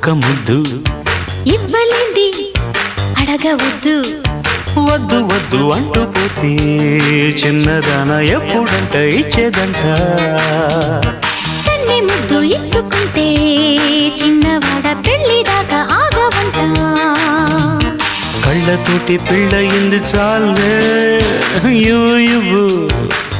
ఒక్క ముద్దు ఇవ్వలేంది అడగవద్దు వద్దు వద్దు అంటూ పోతే చిన్నదాన ఎప్పుడంట ఇచ్చేదంట తన్ని ముద్దు ఇచ్చుకుంటే చిన్నవాడ పెళ్లి దాకా ఆగవంట కళ్ళతోటి పెళ్ళయింది చాలే ఇవ్వు